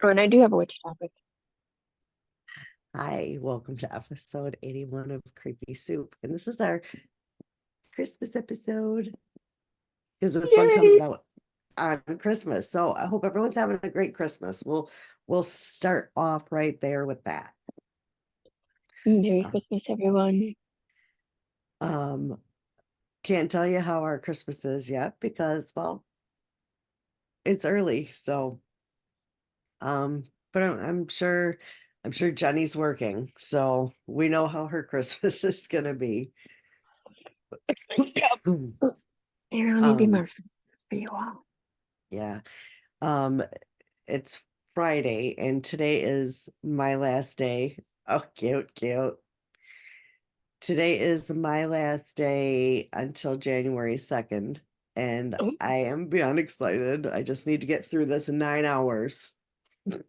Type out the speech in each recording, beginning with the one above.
Oh, and I do have a witch topic. Hi, welcome to episode 81 of Creepy Soup. And this is our Christmas episode because this one comes Yay! out on Christmas. So I hope everyone's having a great Christmas. We'll start off right there with that. Merry Um, Christmas, everyone. um, can't tell you how our Christmas is yet because, well, it's early. So, um, but I'm sure Jenny's working, so we know how her Christmas is gonna be. Yep. Here, let me be Um, merciful for you all. yeah. Um, it's Friday and today is my last day. Oh, cute, cute. Today is my last day until January 2nd, and Oh, I am beyond excited. I just need to get through this in 9 hours because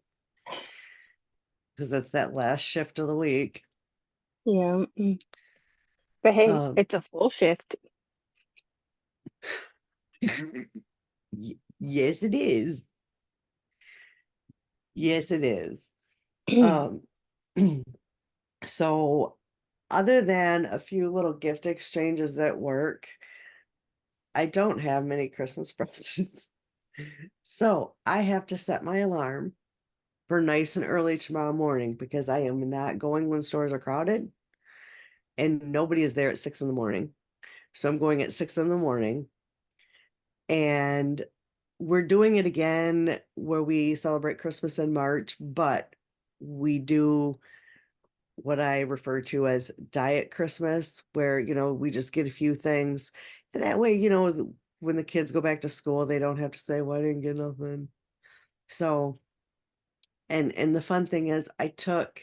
it's that last shift of the week. yeah. But hey, Um, it's a full shift. yes, it is. Yes, it is. Um, so other than a few little gift exchanges at work, I don't have many Christmas presents. So I have to set my alarm for nice and early tomorrow morning because I am not going when stores are crowded and nobody is there at 6 in the morning. So I'm going at 6 in the morning, and we're doing it again where we celebrate Christmas in March, but we do what I refer to as diet Christmas, where, we just get a few things. And that way, when the kids go back to school, they don't have to say, well, I didn't get nothing. So, and the fun thing is I took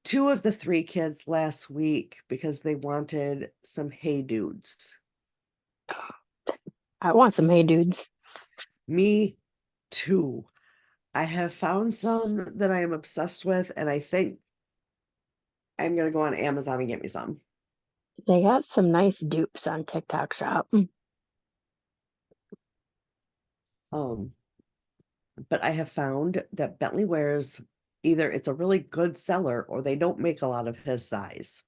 two of the three kids last week because they wanted some Hey Dudes. I want some Hey Dudes. Me too. I have found some that I am obsessed with, and I think I'm gonna go on Amazon and get me some. They got some nice dupes on TikTok Shop. Um, but I have found that Bentley wears either it's a really good seller or they don't make a lot of his size.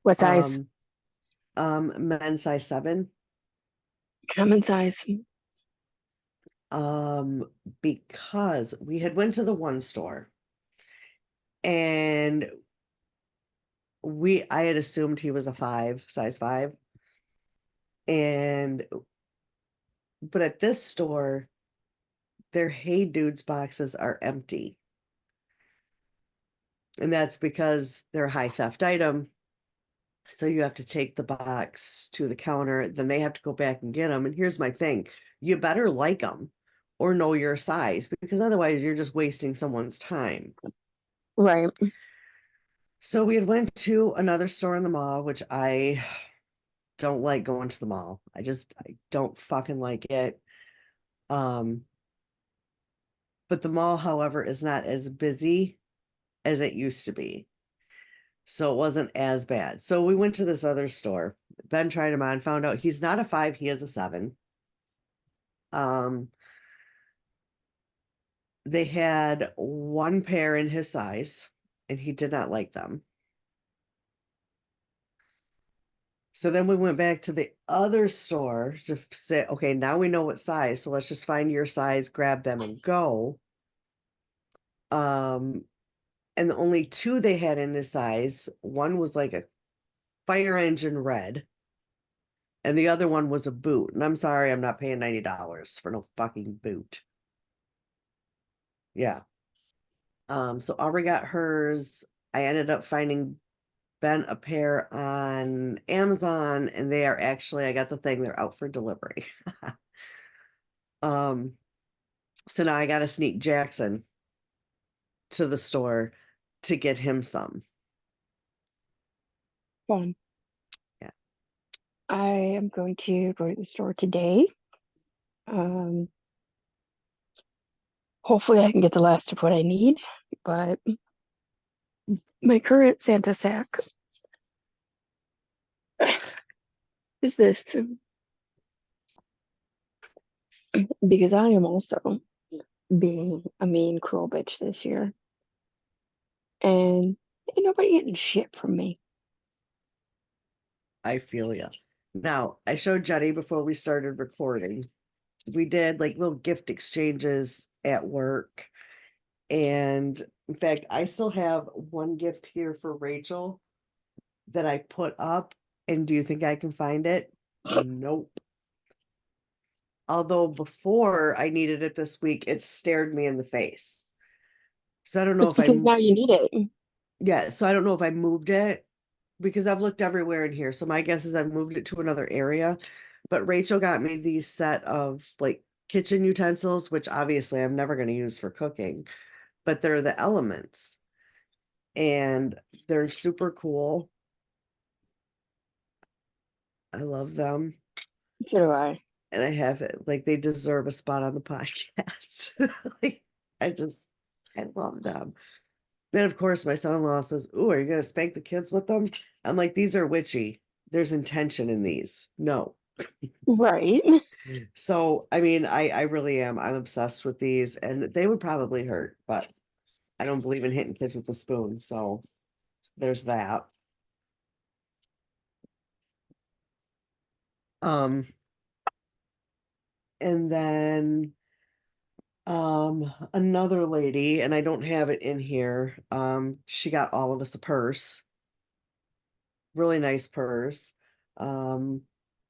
What size? Um, Men's size 7. Common size. Um, because we had went to the one store and I had assumed he was a 5, size 5. And but at this store, their Hey Dudes boxes are empty. And that's because they're a high theft item. So you have to take the box to the counter, then they have to go back and get them. And here's my thing, you better like them or know your size because otherwise you're just wasting someone's time. Right. So we had went to another store in the mall, which I don't like going to the mall. I don't fucking like it. Um, but the mall, however, is not as busy as it used to be. So it wasn't as bad. So we went to this other store. Ben tried him on, found out he's not a 5, he is a 7. Um, they had one pair in his size and he did not like them. So then we went back to the other store to say, okay, now we know what size. So let's just find your size, grab them and go. Um, and the only two they had in his size, one was like a fire engine red, and the other one was a boot. And I'm sorry, I'm not paying $90 for no fucking boot. Yeah. So Aubrey got hers. I ended up finding Ben a pair on Amazon, and they are actually, I got the thing, they're out for delivery. Um, so now I gotta sneak Jackson to the store to get him some. Fun. Yeah. I am going to go to the store today. Um, Hopefully I can get the last of what I need, but my current Santa sack is this because I am also being a mean, cruel bitch this year. And ain't nobody getting shit from me. I feel ya. Now, I showed Jenny before we started recording. We did like little gift exchanges at work. And in fact, I still have one gift here for Rachel that I put up. And do you think I can find it? Nope. Although before I needed it this week, it stared me in the face. So I don't know It's if I, because now you need it. yeah, so I don't know if I moved it because I've looked everywhere in here. So my guess is I've moved it to another area. But Rachel got me these set of like kitchen utensils, which obviously I'm never going to use for cooking, but they're the elements and they're super cool. I love them. So do I. And I have it like they deserve a spot on the podcast. Like I just I love them. Then of course my son-in-law says, "Oh, are you gonna spank the kids with them?" I'm like, "These are witchy. There's intention in these. No." Right. So I mean, I really am. I'm obsessed with these, and they would probably hurt, but I don't believe in hitting kids with a spoon. So there's that. Um, and then another lady, and I don't have it in here. She got all of us a purse, really nice purse. Um,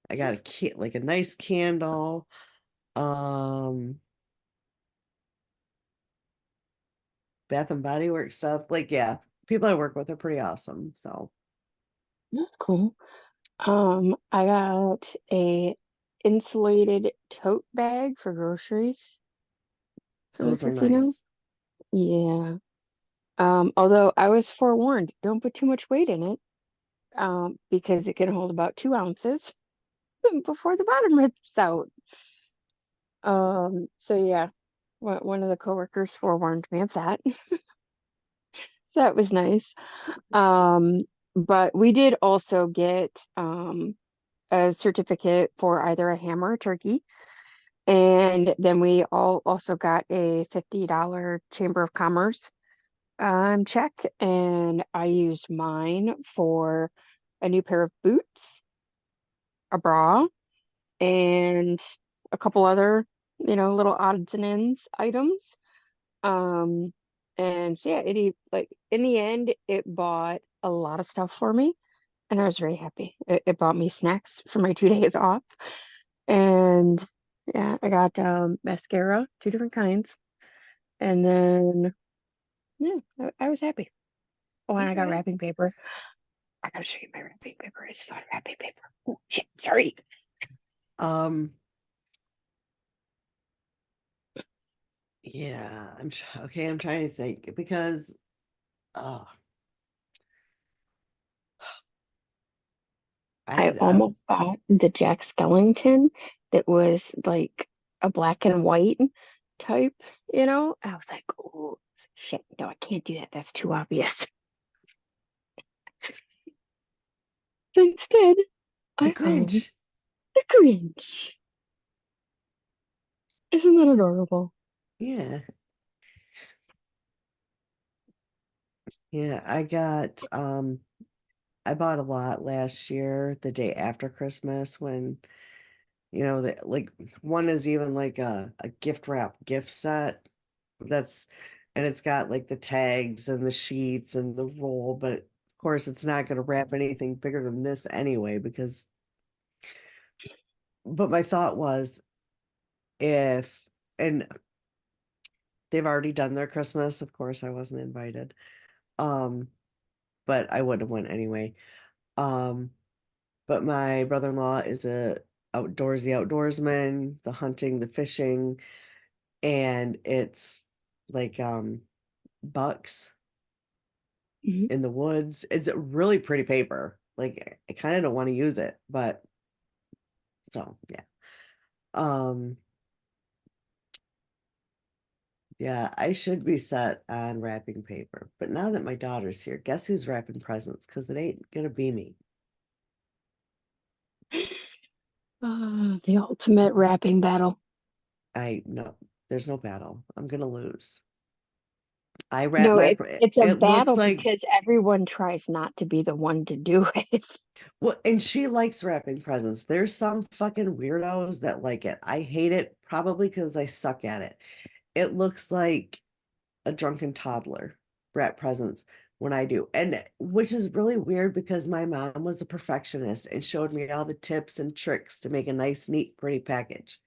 I got a kit like a nice candle. Um, Bath and Body Works stuff. Like, yeah, people I work with are pretty awesome. So That's cool. I got a insulated tote bag for groceries from the those are casino. nice. Yeah. Although I was forewarned, don't put too much weight in it, because it can hold about 2 ounces before the bottom rips out. So yeah, one of the coworkers forewarned me of that. So that was nice. Um, but we did also get a certificate for either a ham or a turkey. And then we all also got a $50 Chamber of Commerce check. And I used mine for a new pair of boots, a bra, and a couple other, little odds and ends items. Um, and so yeah, like in the end, it bought a lot of stuff for me, and I was very happy. It bought me snacks for my 2 days off, and yeah, I got mascara, two different kinds, and then yeah, I was happy. Oh, and I got Okay. wrapping paper. I gotta show you my wrapping paper. It's fun wrapping paper. Oh shit, sorry. Um, yeah, okay. I'm trying to think because oh, I I almost bought the Jack Skellington that was like a black and white type, I was like, oh shit, no, I can't do that. That's too obvious. So instead, the I found Grinch. the Grinch. Isn't that adorable? Yeah. Yeah, I bought a lot last year, the day after Christmas when, that like one is even like a gift wrap gift set. That's and it's got like the tags and the sheets and the roll, but of course it's not going to wrap anything bigger than this anyway because but my thought was if and they've already done their Christmas, of course I wasn't invited. Um, but I would have went anyway. Um, but my brother-in-law is a outdoorsman, the hunting, the fishing, and it's like bucks Mhm. in the woods. It's a really pretty paper. Like I kind of don't want to use it, but so yeah. Um yeah, I should be set on wrapping paper. But now that my daughter's here, guess who's wrapping presents? Because it ain't gonna be me. The ultimate wrapping battle. I know There's no battle. I'm gonna lose. I wrap No, my, it's a it looks battle like, because everyone tries not to be the one to do it. well, and she likes wrapping presents. There's some fucking weirdos that like it. I hate it probably because I suck at it. It looks like a drunken toddler wrap presents when I do. And which is really weird because my mom was a perfectionist and showed me all the tips and tricks to make a nice, neat, pretty package.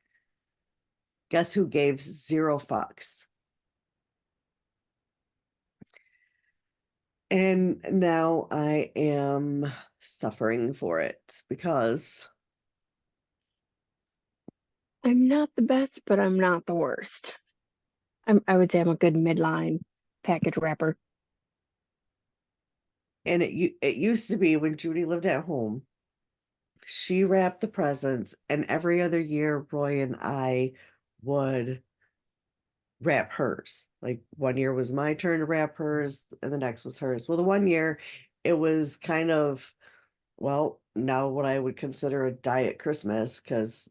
Guess who gave zero fucks? And now I am suffering for it because, I'm not the best, but I'm not the worst. I would say I'm a good midline package wrapper. and it used to be when Judy lived at home, she wrapped the presents, and every other year, Roy and I would wrap hers. Like one year was my turn to wrap hers, and the next was hers. Well, the one year it was kind of, well, now what I would consider a diet Christmas because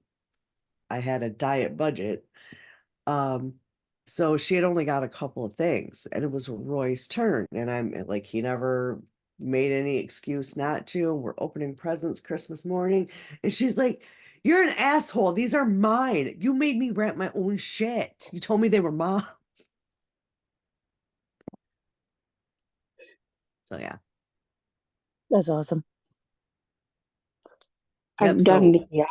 I had a diet budget. Um, so she had only got a couple of things, and it was Roy's turn, and I'm like, he never made any excuse not to. And we're opening presents Christmas morning, and she's like, "You're an asshole. These are mine. You made me wrap my own shit. You told me they were mine." So yeah. That's awesome. Yep. I've done So, the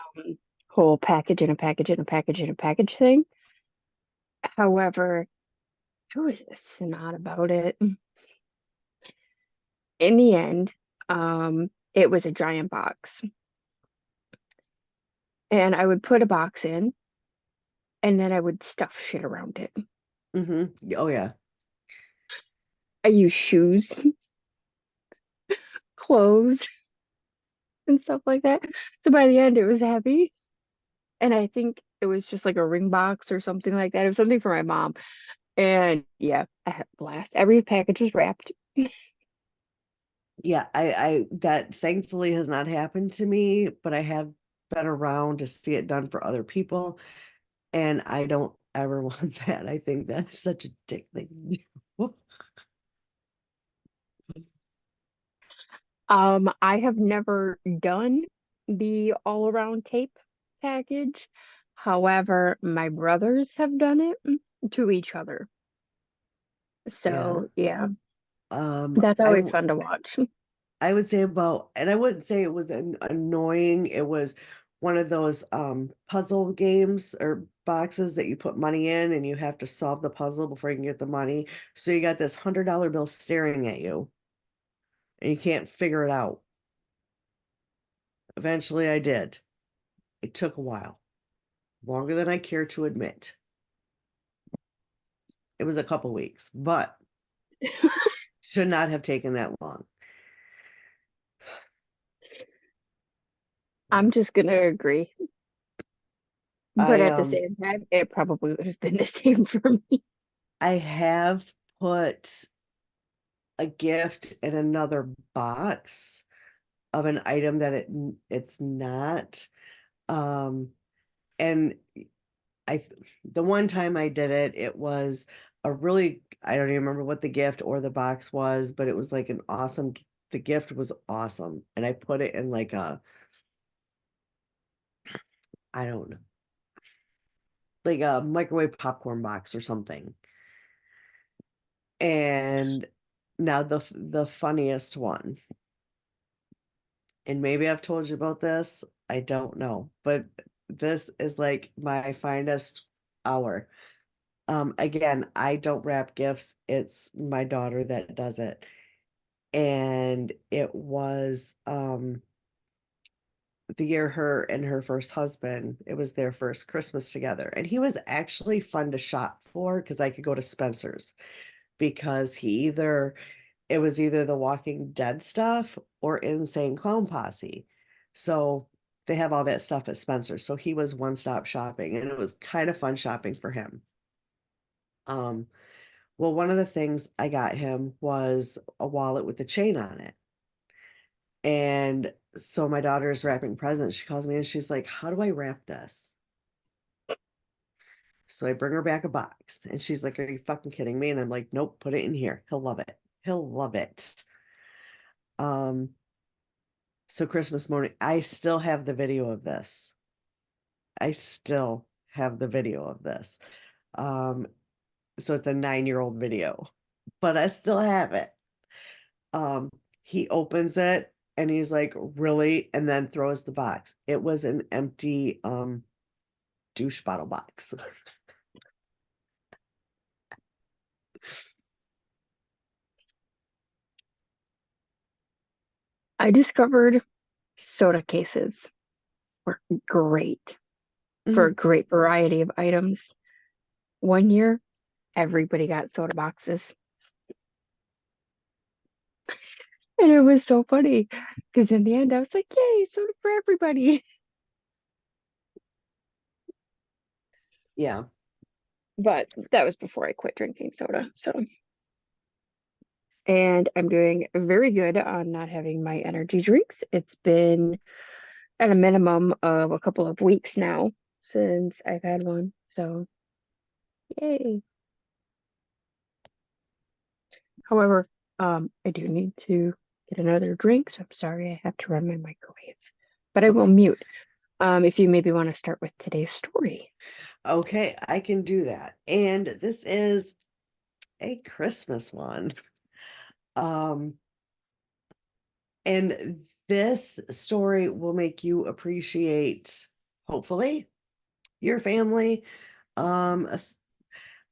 whole package in a package in a package in a package thing. However, I was not about it. In the end, it was a giant box, and I would put a box in, and then I would stuff shit around it. oh yeah. I use shoes, clothes, and stuff like that. So by the end, it was heavy, and I think it was just like a ring box or something like that. It was something for my mom, and yeah, I had a blast. Every package was wrapped. Yeah, that thankfully has not happened to me, but I have been around to see it done for other people, and I don't ever want that. I think that's such a dick thing to do. I have never done the all around tape package. However, my brothers have done it to each other. Yeah. So yeah, Um, that's I always w- fun to watch. I would say about, and I wouldn't say it was annoying. It was one of those puzzle games or boxes that you put money in and you have to solve the puzzle before you can get the money. So you got this $100 bill staring at you and you can't figure it out. Eventually I did. It took a while, longer than I care to admit. It was a couple weeks, but should not have taken that long. I'm just gonna agree. But I at the same time, it probably would have been the same for me. I have put a gift in another box of an item that it's not. Um and the one time I did it, it was a really, I don't even remember what the gift or the box was, but it was like an awesome, the gift was awesome. And I put it in like a, I don't know, like a microwave popcorn box or something. And now the funniest one, and maybe I've told you about this, I don't know, but this is like my finest hour. Again, I don't wrap gifts. It's my daughter that does it. And it was the year her and her first husband, it was their first Christmas together. And he was actually fun to shop for because I could go to Spencer's because it was either the Walking Dead stuff or Insane Clown Posse. So they have all that stuff at Spencer's. So he was one-stop shopping and it was kind of fun shopping for him. Um, well, one of the things I got him was a wallet with a chain on it. And so my daughter is wrapping presents. She calls me and she's like, "How do I wrap this?" So I bring her back a box and she's like, "Are you fucking kidding me?" And I'm like, "Nope, put it in here. He'll love it. He'll love it." Um, so Christmas morning, I still have the video of this. I still have the video of this. Um, so it's a 9-year-old video, but I still have it. Um, he opens it and he's like, "Really?" And then throws the box. It was an empty douche bottle box. I discovered soda cases were great for a great variety of items. One year, everybody got soda boxes. And it was so funny because in the end, I was like, yay, soda for everybody. Yeah. But that was before I quit drinking soda. So, and I'm doing very good on not having my energy drinks. It's been at a minimum of a couple of weeks now since I've had one. So, yay. However, I do need to get another drink, so I'm sorry I have to run my microwave. But I will mute. If you maybe want to start with today's story. Okay, I can do that. And this is a Christmas one. Um, and this story will make you appreciate, hopefully, your family. Um, es-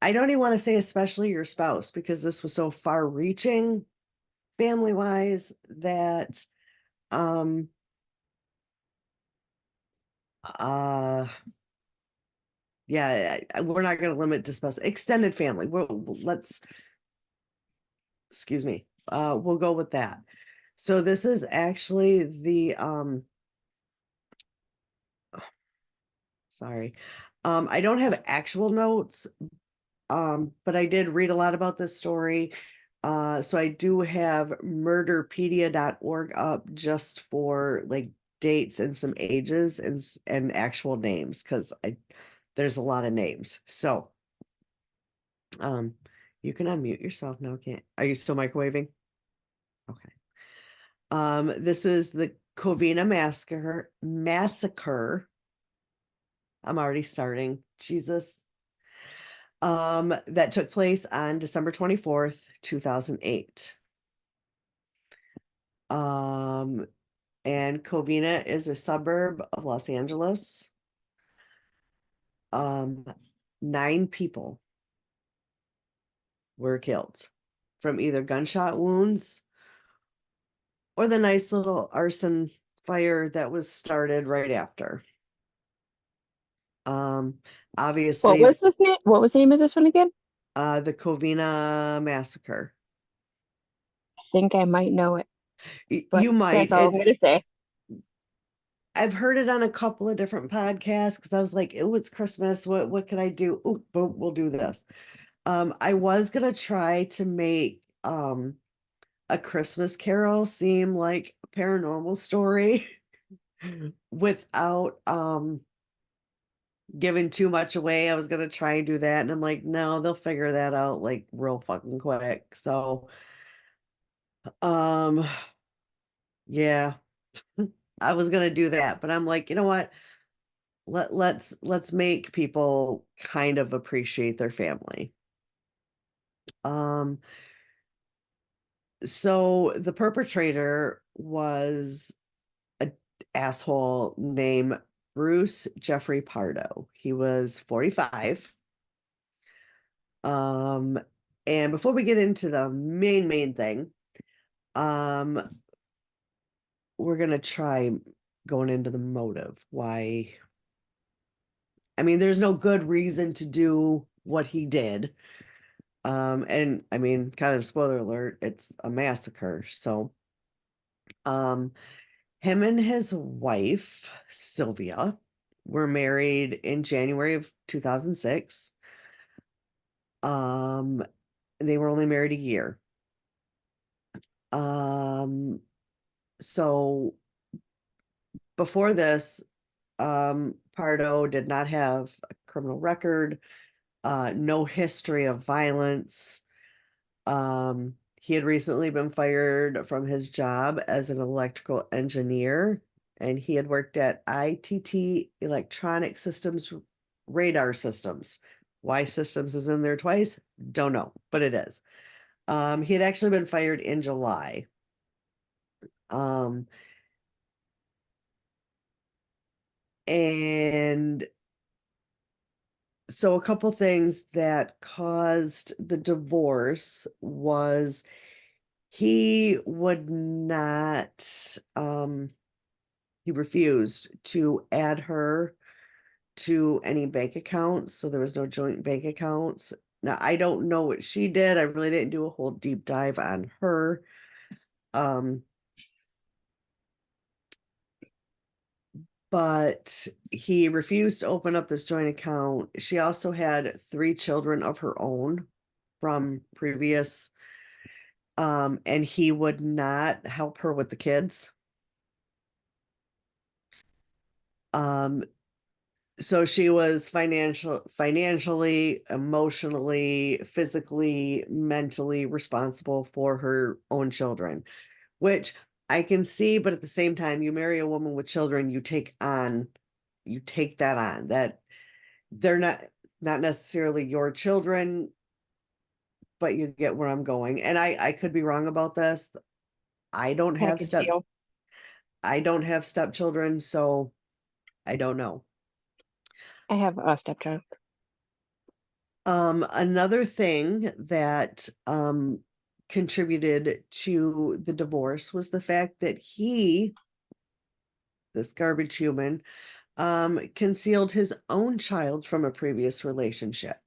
I don't even want to say especially your spouse because this was so far reaching family wise that um uh yeah, we're not going to limit to spouse extended family. Let's excuse me. We'll go with that. So this is actually the sorry. I don't have actual notes, but I did read a lot about this story. So I do have murderpedia.org up just for like dates and some ages and actual names because I there's a lot of names. So um you can unmute yourself now, can't are you still microwaving? Okay. This is the Covina massacre. I'm already starting. Jesus. That took place on December 24th, 2008. Um, and Covina is a suburb of Los Angeles. Um, 9 people were killed from either gunshot wounds or the nice little arson fire that was started right after. Um, What obviously, was this name? What was the name of this one again? the Covina massacre. I think I might know it, but You might. that's all I'm gonna say. I've heard it on a couple of different podcasts because I was like, "Oh, it's Christmas. What can I do? Oh, boom, we'll do this." I was gonna try to make a Christmas Carol seem like a paranormal story without giving too much away. I was gonna try and do that, and I'm like, no, they'll figure that out like real fucking quick. So, um, yeah, I was gonna do that, but I'm like, you know what? Let's make people kind of appreciate their family. Um, so the perpetrator was a asshole named Bruce Jeffrey Pardo. He was 45. Um, and before we get into the main thing, um, we're gonna try going into the motive. Why? I mean, there's no good reason to do what he did. And I mean, kind of spoiler alert, it's a massacre. So, um, him and his wife, Sylvia, were married in January of 2006. Um, they were only married a year. Um, so before this, Pardo did not have a criminal record, no history of violence. He had recently been fired from his job as an electrical engineer, and he had worked at ITT Electronic Systems Radar Systems. Why systems is in there twice? Don't know, but it is. He had actually been fired in July. Um, and so a couple things that caused the divorce was he would not, he refused to add her to any bank accounts, so there was no joint bank accounts. Now, I don't know what she did. I really didn't do a whole deep dive on her. Um, but he refused to open up this joint account. She also had 3 children of her own from previous, and he would not help her with the kids. Um, so she was financially, emotionally, physically, mentally responsible for her own children, which I can see, but at the same time, you marry a woman with children, you take that on, that they're not necessarily your children, but you get where I'm going. And I could be wrong about this. I don't have Package step deal. I don't have stepchildren, so I don't know. I have a stepchild. Another thing that contributed to the divorce was the fact that this garbage human, concealed his own child from a previous relationship.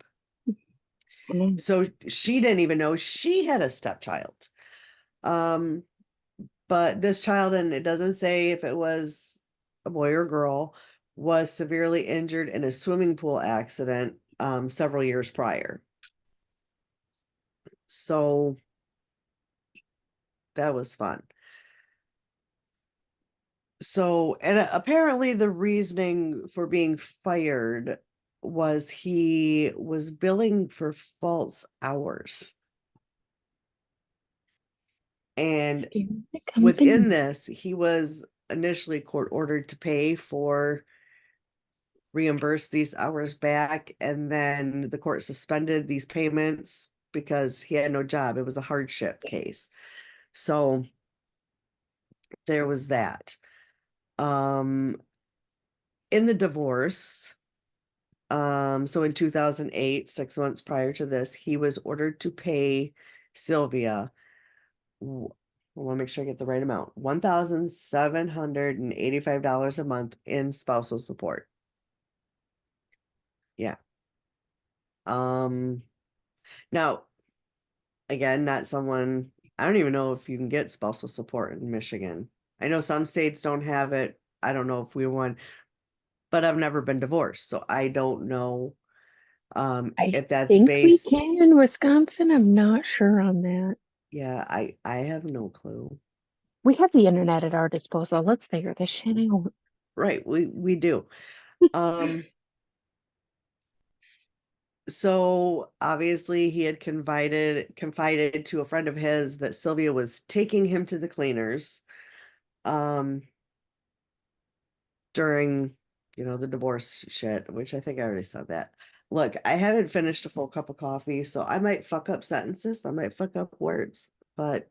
Mm. So she didn't even know she had a stepchild. Um, but this child, and it doesn't say if it was a boy or girl, was severely injured in a swimming pool accident several years prior. So that was fun. So, and apparently the reasoning for being fired was he was billing for false hours. And Scaring the within company. this, he was initially court ordered to pay for reimburse these hours back, and then the court suspended these payments because he had no job. It was a hardship case. So there was that. Um in the divorce, so in 2008, 6 months prior to this, he was ordered to pay Sylvia, I want to make sure I get the right amount, $1,785 a month in spousal support. Yeah. Um, Now, again, not someone, I don't even know if you can get spousal support in Michigan. I know some states don't have it. I don't know if we won, but I've never been divorced, so I don't know I if that's think we based. can in Wisconsin. I'm not sure on that. Yeah, I have no clue. We have the internet at our disposal. Let's figure this shit out. Right, we do. Um, so obviously he had confided to a friend of his that Sylvia was taking him to the cleaners um during, the divorce shit, which I think I already said that. Look, I haven't finished a full cup of coffee, so I might fuck up sentences, I might fuck up words, but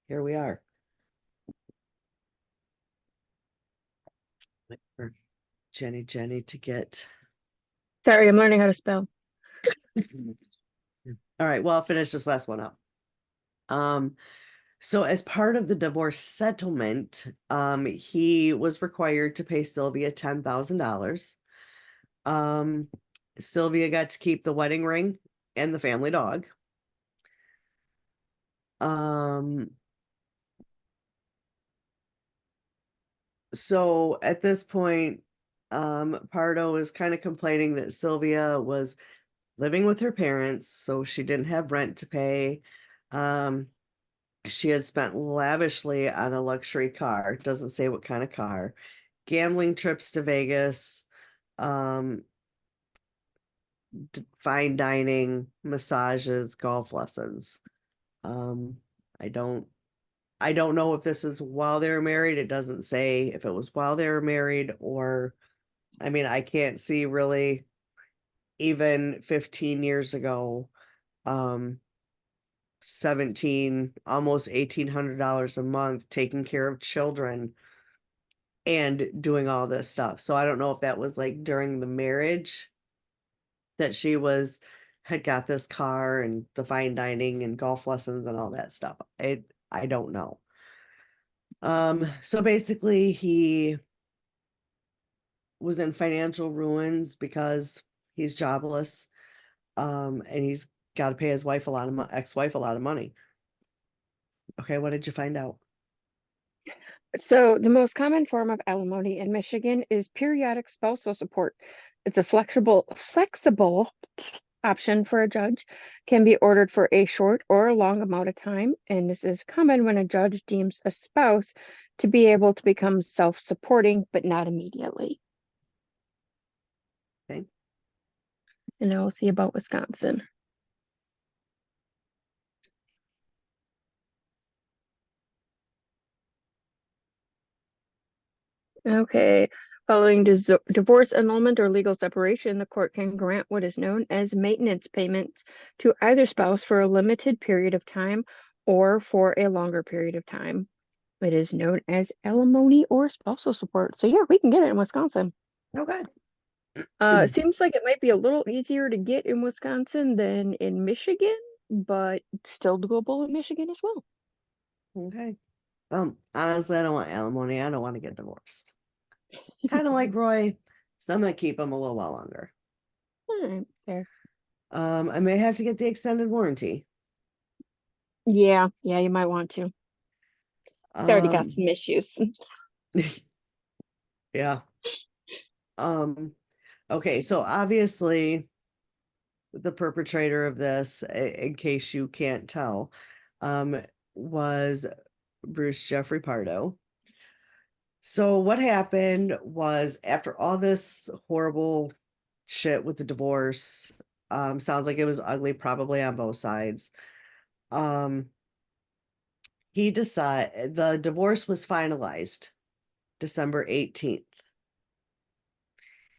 here we are. Wait for Jenny to get. Sorry, I'm learning how to spell. All right, well, I'll finish this last one up. Um, so as part of the divorce settlement, he was required to pay Sylvia $10,000. Um, Sylvia got to keep the wedding ring and the family dog. Um, so at this point, Pardo is kind of complaining that Sylvia was living with her parents, so she didn't have rent to pay. Um, she had spent lavishly on a luxury car, doesn't say what kind of car, gambling trips to Vegas, um, fine dining, massages, golf lessons. Um, I don't I don't know if this is while they were married. It doesn't say if it was while they were married or I mean, I can't see really even 15 years ago, um, 17, almost $1,800 a month taking care of children and doing all this stuff. So I don't know if that was like during the marriage that she was had got this car and the fine dining and golf lessons and all that stuff. I don't know. So basically he was in financial ruins because he's jobless. And he's got to pay his wife a lot of ex-wife a lot of money. Okay, what did you find out? So the most common form of alimony in Michigan is periodic spousal support. It's a flexible option for a judge, can be ordered for a short or a long amount of time, and this is common when a judge deems a spouse to be able to become self-supporting, but not immediately. Okay. And now we'll see about Wisconsin. Okay. Following divorce, annulment, or legal separation, the court can grant what is known as maintenance payments to either spouse for a limited period of time or for a longer period of time. It is known as alimony or spousal support. So yeah, we can get it in Wisconsin. Okay. It seems like it might be a little easier to get in Wisconsin than in Michigan, but still doable in Michigan as well. Okay. Honestly, I don't want alimony. I don't want to get divorced. Kind of like Roy, so I'm gonna keep him a little while longer. All right, fair. I may have to get the extended warranty. Yeah, you might want to. It's already got Um, some issues. yeah. Um, okay, so obviously the perpetrator of this, in case you can't tell, um, was Bruce Jeffrey Pardo. So what happened was after all this horrible shit with the divorce, sounds like it was ugly, probably on both sides. Um, he decided the divorce was finalized December 18th.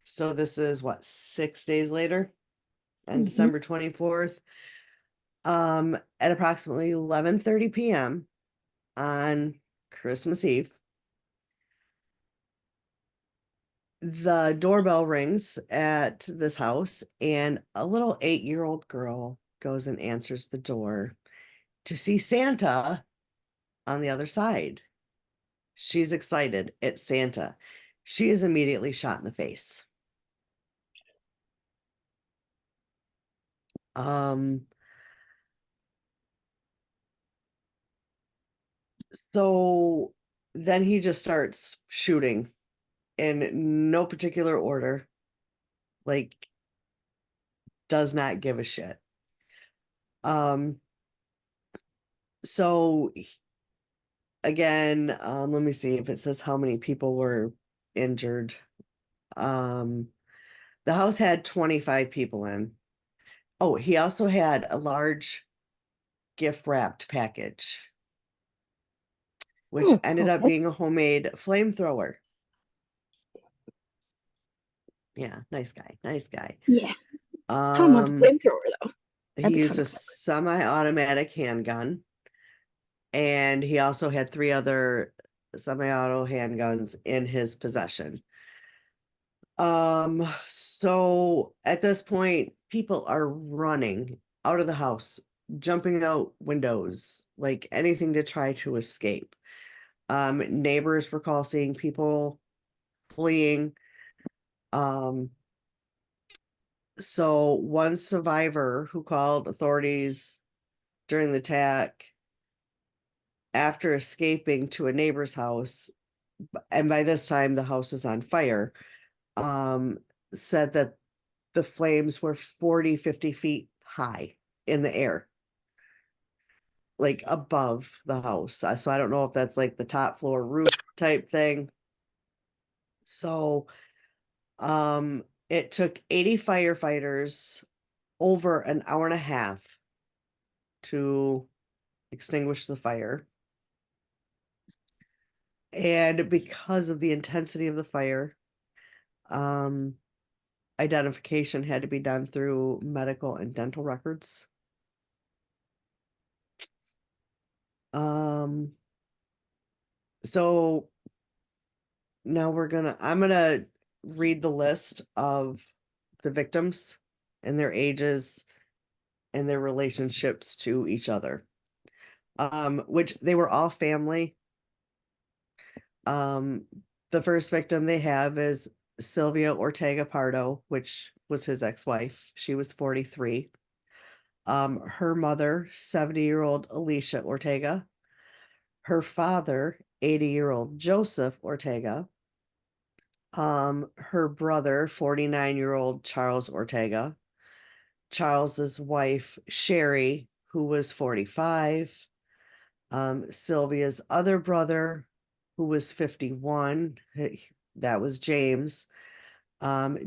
So this is what, 6 days later, on Mhm. December 24th, at approximately 11:30 p.m. on Christmas Eve. The doorbell rings at this house, and a little 8-year-old girl goes and answers the door to see Santa on the other side. She's excited. It's Santa. She is immediately shot in the face. Um, so then he just starts shooting in no particular order, like does not give a shit. Um, so again, let me see if it says how many people were injured. Um, the house had 25 people in. Oh, he also had a large gift wrapped package, which Oh, ended up okay. being a homemade flamethrower. Yeah, nice guy, nice guy. Yeah. I don't want the Um, flamethrower though. That'd he be used kind a of clever. semi-automatic handgun, and he also had 3 other semi-auto handguns in his possession. So at this point, people are running out of the house, jumping out windows, like anything to try to escape. Neighbors recall seeing people fleeing. Um, so one survivor who called authorities during the attack after escaping to a neighbor's house, and by this time the house is on fire, um, said that the flames were 40, 50 feet high in the air, like above the house. So I don't know if that's like the top floor roof type thing. So It took 80 firefighters over an hour and a half to extinguish the fire. And because of the intensity of the fire, um, identification had to be done through medical and dental records. Um, so now I'm gonna read the list of the victims and their ages and their relationships to each other. Which they were all family. Um, the first victim they have is Sylvia Ortega Pardo, which was his ex-wife. She was 43. Her mother, 70-year-old Alicia Ortega, her father, 80-year-old Joseph Ortega, her brother, 49-year-old Charles Ortega, Charles's wife, Sherry, who was 45, Sylvia's other brother, who was 51, that was James.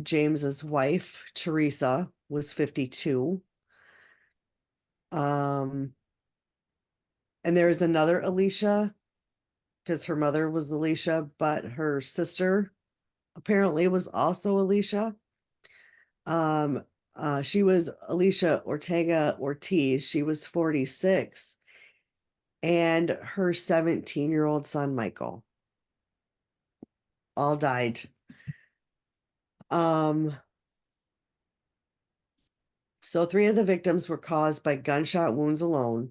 James's wife, Teresa, was 52. And there's another Alicia, because her mother was Alicia, but her sister apparently was also Alicia. Um, she was Alicia Ortega Ortiz. She was 46, and her 17-year-old son, Michael, all died. So 3 of the victims were caused by gunshot wounds alone,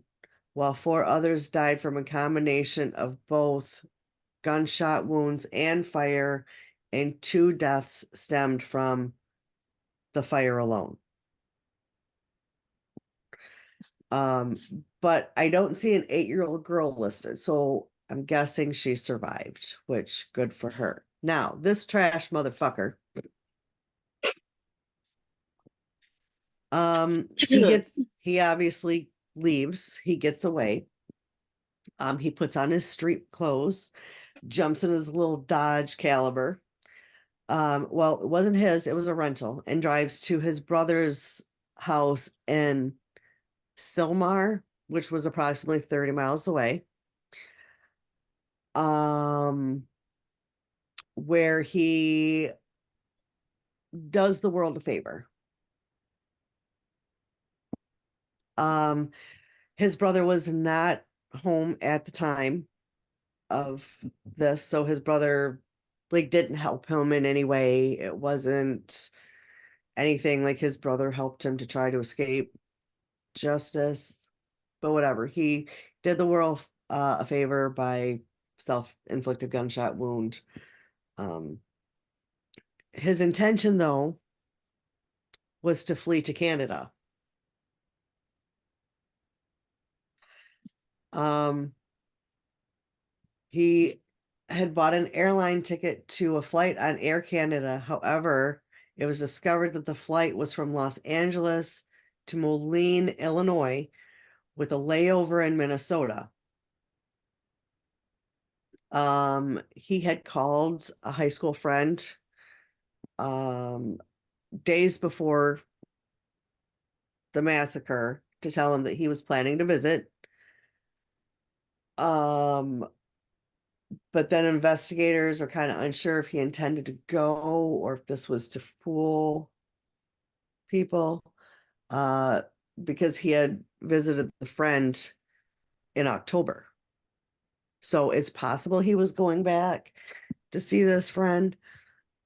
while 4 others died from a combination of both gunshot wounds and fire, and 2 deaths stemmed from the fire alone. Um, but I don't see an 8-year-old girl listed, so I'm guessing she survived, which good for her. Now, this trash motherfucker, he obviously leaves, he gets away. He puts on his street clothes, jumps in his little Dodge Caliber. Well, it wasn't his, it was a rental, and drives to his brother's house in Silmar, which was approximately 30 miles away. Where he does the world a favor. Um, his brother was not home at the time of this, so his brother like didn't help him in any way. It wasn't anything like his brother helped him to try to escape justice, but whatever. He did the world a favor by self-inflicted gunshot wound. His intention, though, was to flee to Canada. He had bought an airline ticket to a flight on Air Canada. However, it was discovered that the flight was from Los Angeles to Moline, Illinois, with a layover in Minnesota. He had called a high school friend days before the massacre to tell him that he was planning to visit. But then investigators are kind of unsure if he intended to go or if this was to fool people, uh, because he had visited the friend in October. So it's possible he was going back to see this friend.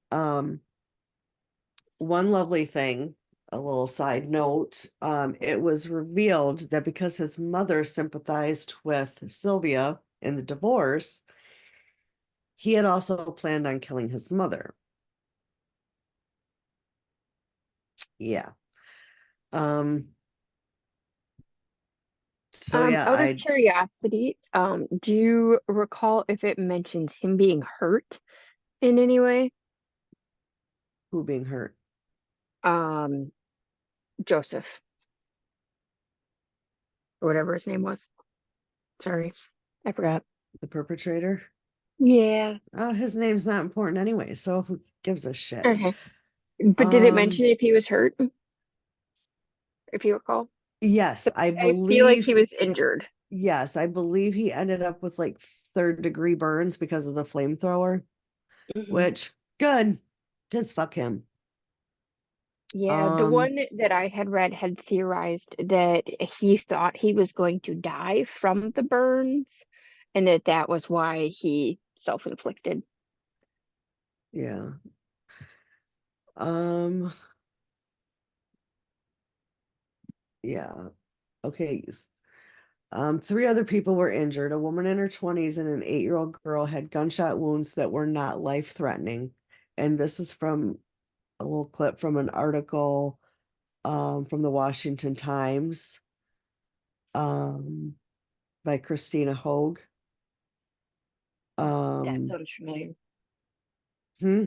One lovely thing, a little side note, it was revealed that because his mother sympathized with Sylvia in the divorce, he had also planned on killing his mother. Yeah. Um, so yeah, Out of curiosity, do you recall if it mentions him being hurt in any way? who being hurt? Um, Joseph, or whatever his name was. Sorry, I forgot. The perpetrator? Yeah. His name's not important anyway. So gives a shit. Okay. But did it Um, mention if he was hurt, if you recall? yes, I feel like he was injured. I believe he ended up with like third degree burns because of the flamethrower, Hmm. which good, because fuck him. Yeah, the Um, one that I had read had theorized that he thought he was going to die from the burns, and that that was why he self-inflicted. yeah. Um, yeah. Okay. Three other people were injured. A woman in her 20s and an 8-year-old girl had gunshot wounds that were not life-threatening. And this is from a little clip from an article from the Washington Times um, by Christina Hogue. That Um, sounds familiar. hmm,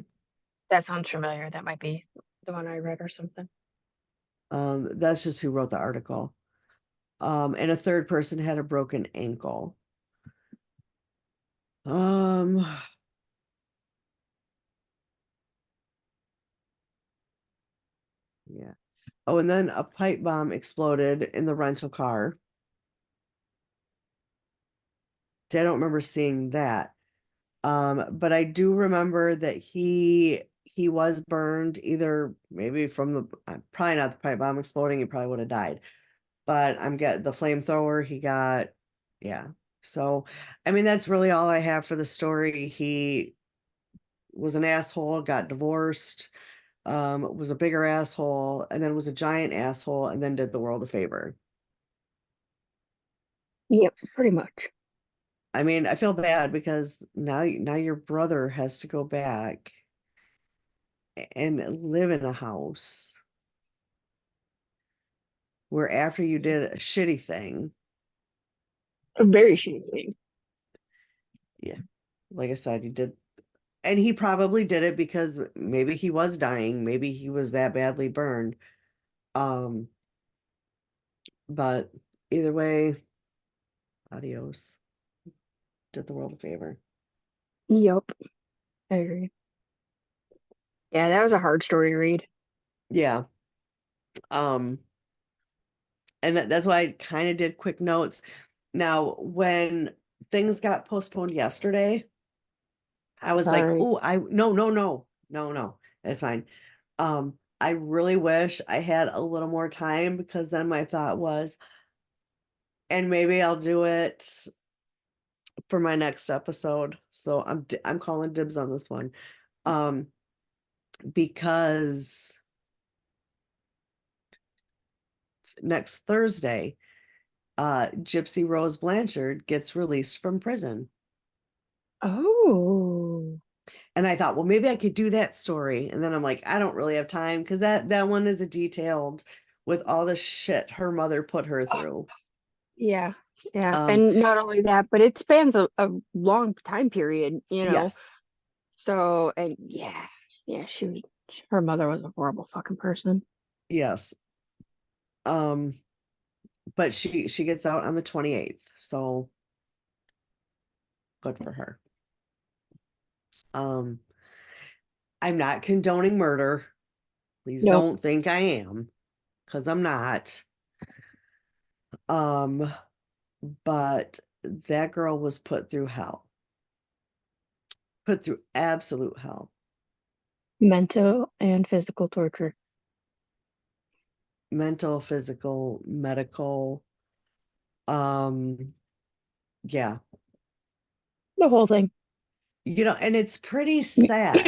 That sounds familiar. That might be the one I read or something. that's just who wrote the article. And a third person had a broken ankle. Um, yeah. Oh, and then a pipe bomb exploded in the rental car. I don't remember seeing that. But I do remember that he was burned either maybe from the probably not the pipe bomb exploding, he probably would have died. But I'm getting the flamethrower he got, yeah. So I mean that's really all I have for the story. He was an asshole, got divorced, was a bigger asshole, and then was a giant asshole, and then did the world a favor. Yep, pretty much. I mean, I feel bad because now your brother has to go back and live in a house where after you did a shitty thing, A very shitty thing. yeah, like I said, you did, and he probably did it because maybe he was dying, maybe he was that badly burned. Um, but either way, adios. Did the world a favor. Yep, I agree. Yeah, that was a hard story to read. Yeah. Um, and that's why I kind of did quick notes. Now, when things got postponed yesterday, I was like, Sorry. oh, no, it's fine. I really wish I had a little more time because then my thought was, and maybe I'll do it for my next episode. So I'm calling dibs on this one. Um, because next Thursday, Gypsy Rose Blanchard gets released from prison. Oh, And I thought, well, maybe I could do that story. And then I'm like, I don't really have time because that one is a detailed with all the shit her mother put her through. yeah, yeah. Um, And not only that, but it spans a long time period, you know. yes, So, and yeah, yeah, her mother was a horrible fucking person. yes. Um, but she gets out on the 28th, so good for her. Um, I'm not condoning murder. Please Nope. don't think I am, because I'm not. Um, but that girl was put through hell, put through absolute hell. Mental and physical torture. Mental, physical, medical. Um, yeah. The whole thing. And it's pretty sad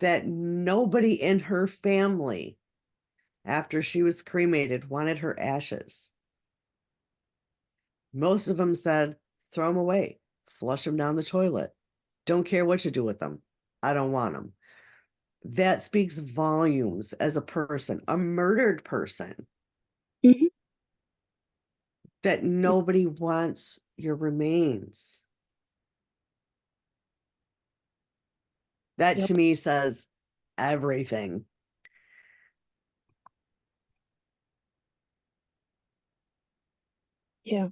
that nobody in her family, after she was cremated, wanted her ashes. Most of them said, throw them away, flush them down the toilet. Don't care what you do with them. I don't want them. That speaks volumes as a person, a murdered person, Mhm. that nobody wants your remains. That to Yep. me says everything. Yeah.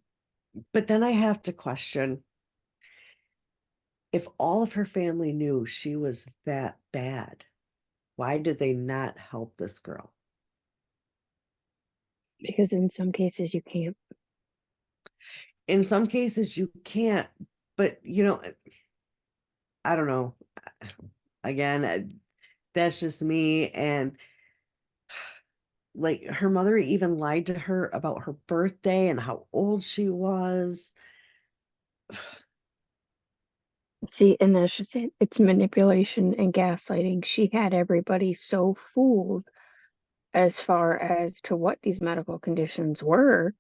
But then I have to question, if all of her family knew she was that bad, why did they not help this girl? Because in some cases you can't. In some cases, you can't, but I don't know. Again, that's just me. And like her mother even lied to her about her birthday and how old she was. See, and that's just it. It's manipulation and gaslighting. She had everybody so fooled as far as to what these medical conditions were.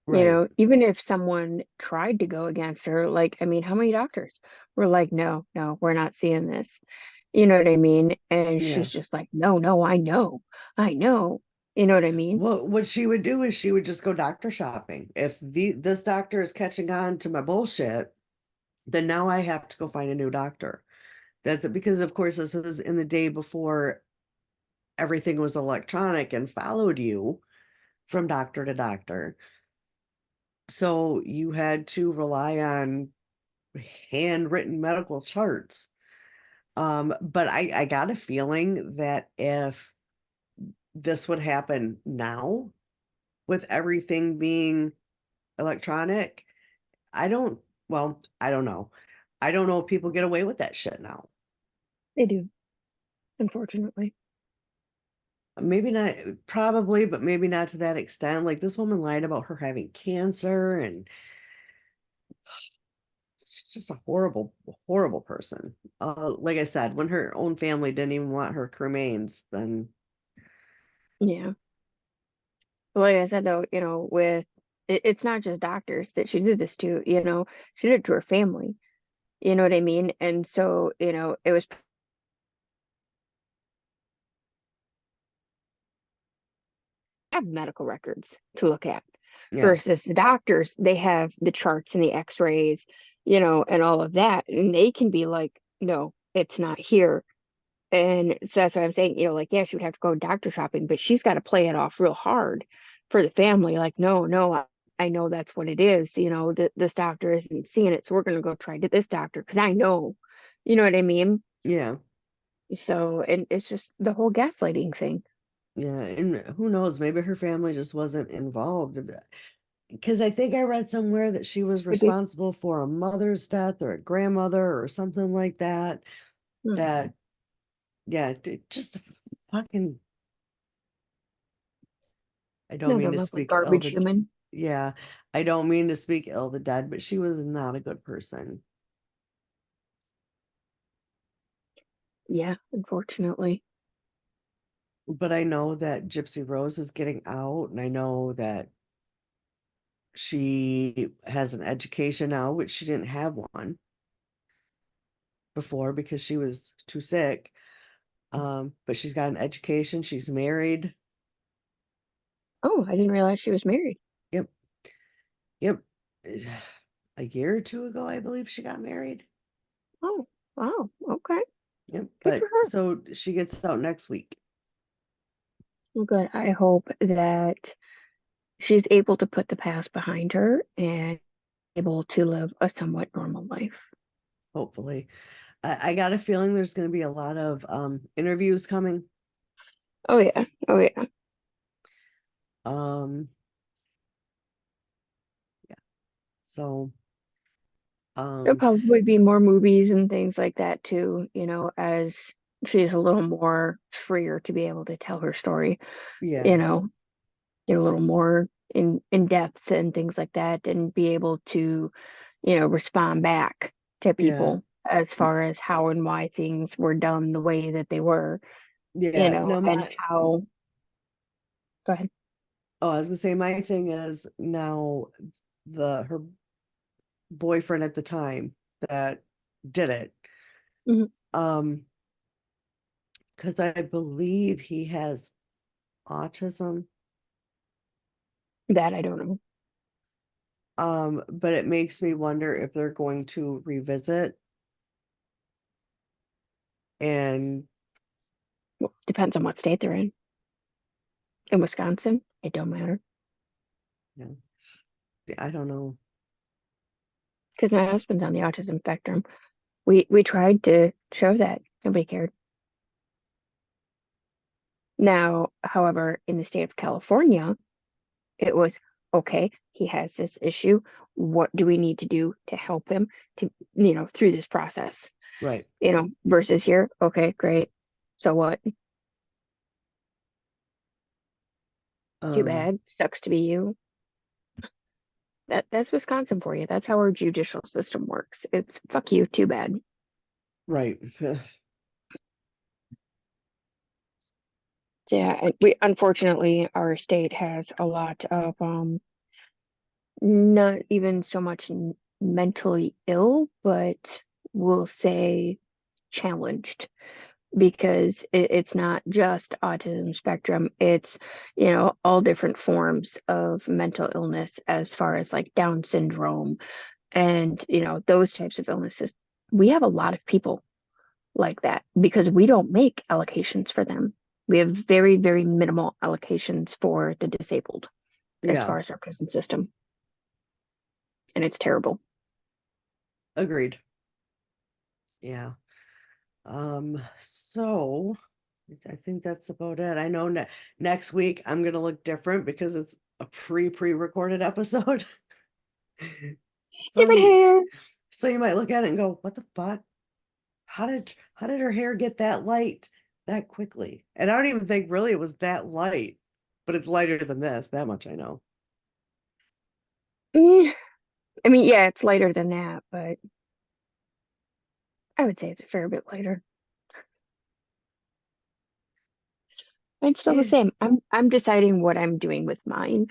Right. Even if someone tried to go against her, like, I mean, how many doctors were like, no, no, we're not seeing this. You know what I mean? And Yeah. she's just like, no, no, I know. You know what I mean? Well, what she would do is she would just go doctor shopping. If this doctor is catching on to my bullshit, then now I have to go find a new doctor. That's it, because of course this is in the day before everything was electronic and followed you from doctor to doctor. So you had to rely on handwritten medical charts. But I got a feeling that if this would happen now with everything being electronic, I don't, I don't know. I don't know if people get away with that shit now. They do, unfortunately. Maybe not, probably, but maybe not to that extent. Like this woman lied about her having cancer, and she's just a horrible, horrible person. Like I said, when her own family didn't even want her cremains, then Yeah. But like I said, though, it's not just doctors that she did this to, she did it to her family. You know what I mean? And so, it was have medical records to look at yeah, versus the doctors, they have the charts and the x-rays, and all of that. And they can be like, no, it's not here. And so that's what I'm saying, like, yeah, she would have to go doctor shopping, but she's got to play it off real hard for the family. Like, no, no, I know that's what it is. That this doctor isn't seeing it. So we're going to go try to this doctor because I know, you know what I mean? yeah. So, and it's just the whole gaslighting thing. Yeah, and who knows, maybe her family just wasn't involved. Because I think I read somewhere that she was Could be. responsible for a mother's death or a grandmother or something like that. Hmm. That, yeah, just fucking, I don't mean Another to lovely speak ill garbage the, human. yeah, I don't mean to speak ill the dead, but she was not a good person. Yeah, unfortunately. But I know that Gypsy Rose is getting out, and I know that she has an education now, which she didn't have one before because she was too sick. But she's got an education. She's married. Oh, I didn't realize she was married. Yep, yep. A year or two ago, I believe she got married. Oh, wow. Okay. Yep. Good for But her. so she gets out next week. Well, good. I hope that she's able to put the past behind her and able to live a somewhat normal life. Hopefully, I got a feeling there's going to be a lot of interviews coming. Oh yeah. Oh yeah. Um, yeah. So, There'll um, probably be more movies and things like that too, as she's a little more freer to be able to tell her story, yeah, you know, get a little more in depth and things like that and be able to, respond back to yeah, people as far as how and why things were done the way that they were, yeah. No, and my how, go ahead. oh, I was gonna say my thing is now the her boyfriend at the time that did it. Mhm. Um, because I believe he has autism. That I don't know. But it makes me wonder if they're going to revisit and Well, depends on what state they're in. In Wisconsin, it don't matter you know, I don't know. because my husband's on the autism spectrum. We tried to show that. Nobody cared. Now, however, in the state of California, it was okay, he has this issue. What do we need to do to help him to, through this process? Right. Versus here, okay, great. So what? Too Um, bad. Sucks to be you. That's Wisconsin for you. That's how our judicial system works. It's fuck you, too bad. right. Yeah, and we unfortunately our state has a lot of not even so much mentally ill, but we'll say challenged because it's not just autism spectrum. It's, all different forms of mental illness as far as like Down syndrome and, those types of illnesses. We have a lot of people like that because we don't make allocations for them. We have very, very minimal allocations for the disabled as Yeah, far as our prison system, and it's terrible. agreed. Yeah. So I think that's about it. I know next week I'm gonna look different because it's a pre-recorded episode. So Different you hair. so you might look at it and go, what the fuck? How did her hair get that light that quickly? And I don't even think really it was that light, but it's lighter than this, that much I know. Eh, I mean, yeah, it's lighter than that, but I would say it's a fair bit lighter. It's still the Yeah. same. I'm deciding what I'm doing with mine.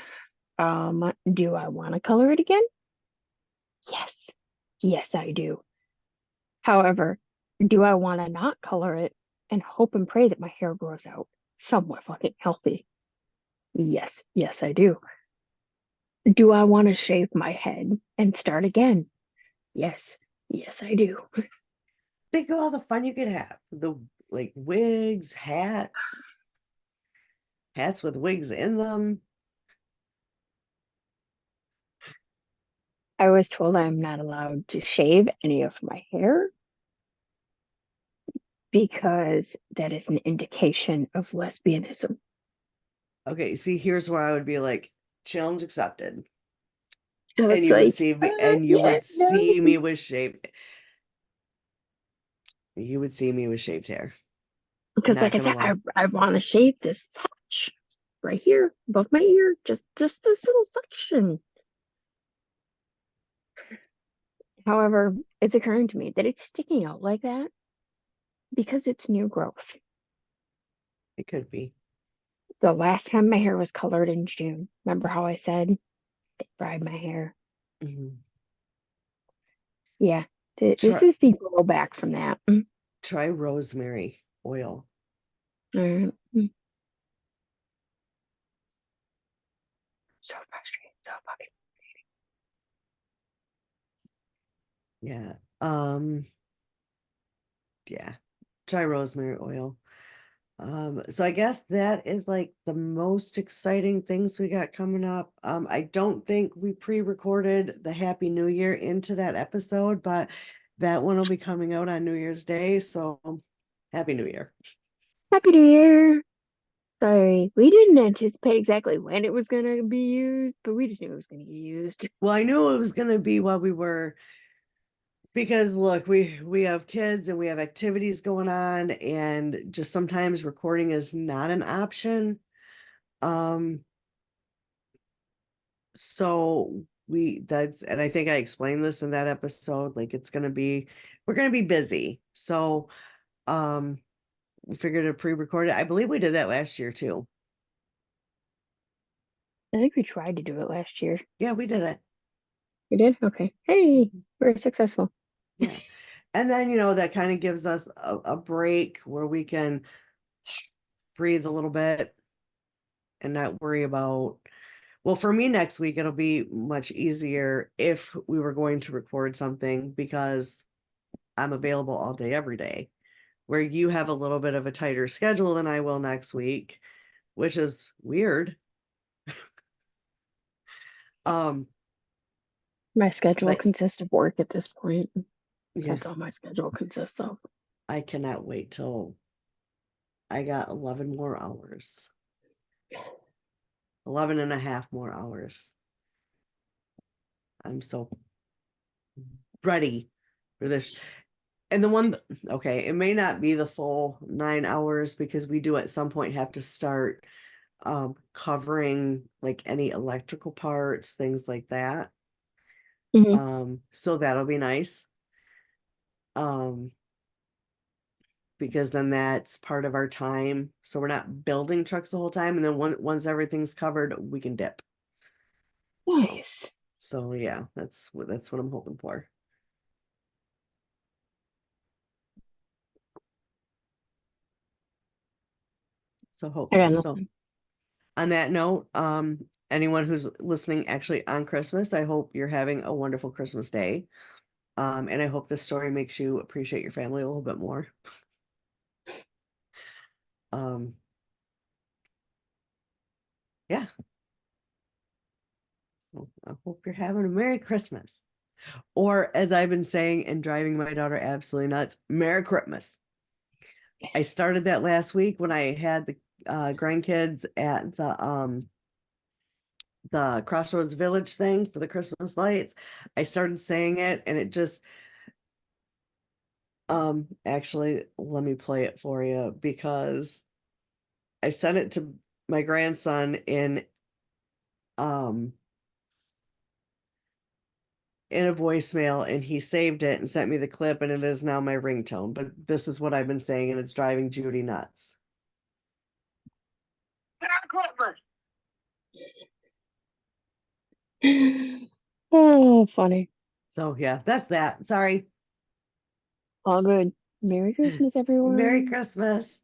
Do I want to color it again? Yes. Yes, I do. However, do I want to not color it and hope and pray that my hair grows out somewhat fucking healthy? Yes. Yes, I do. Do I want to shave my head and start again? Yes. Yes, I do. Think of all the fun you could have. The like wigs, hats with wigs in them. I was told I'm not allowed to shave any of my hair because that is an indication of lesbianism. Okay, see, here's where I would be like, challenge accepted. So And it's you would like, see me and yeah, no, you would see me with shaved hair. because Not like I gonna said, lie. I want to shave this patch right here above my ear, just this little section. However, it's occurring to me that it's sticking out like that because it's new growth. It could be. The last time my hair was colored in June, remember how I said they fried my hair? Mhm. Yeah, this Try is the grow back from that. try rosemary oil. Mm, so frustrating, so fucking. Yeah. Yeah. Try rosemary oil. So I guess that is like the most exciting things we got coming up. I don't think we pre-recorded the Happy New Year into that episode, but that one will be coming out on New Year's Day. So Happy New Year. Happy New Year. Sorry, we didn't anticipate exactly when it was gonna be used, but we just knew it was gonna get used. Well, I knew it was gonna be while we were because look, we have kids and we have activities going on, and just sometimes recording is not an option. Um, so that's and I think I explained this in that episode, like it's gonna be we're gonna be busy. So um we figured to pre-record it. I believe we did that last year too. I think we tried to do it last year. Yeah, we did it. We did? Okay. Hey, Mhm. we're successful. Yeah. And then that kind of gives us a break where we can breathe a little bit and not worry about well, for me next week it'll be much easier if we were going to record something because I'm available all day every day. Where you have a little bit of a tighter schedule than I will next week, which is weird. Um, My schedule but consists of work at this point. Yeah, That's all my schedule consists of. I cannot wait till I got 11 more hours. 11 and a half more hours. I'm so ready for this. And the one, okay, it may not be the full 9 hours because we do at some point have to start covering like any electrical parts, things like that. Hmm. So that'll be nice. Um, because then that's part of our time. So we're not building trucks the whole time, and then once everything's covered, we can dip. So Nice. so yeah, that's what I'm hoping for. So I got hopefully. So nothing. on that note, anyone who's listening actually on Christmas, I hope you're having a wonderful Christmas day. And I hope this story makes you appreciate your family a little bit more. Um, yeah. Well, I hope you're having a Merry Christmas. Or as I've been saying and driving my daughter absolutely nuts, Merry Christmas. I started that last week when I had the grandkids at the Crossroads Village thing for the Christmas lights. I started saying it and it just actually let me play it for you because I sent it to my grandson um in a voicemail and he saved it and sent me the clip and it is now my ringtone. But this is what I've been saying and it's driving Judy nuts. Oh, funny. So yeah, that's that. Sorry. All good. Merry Christmas, Merry everyone. Christmas.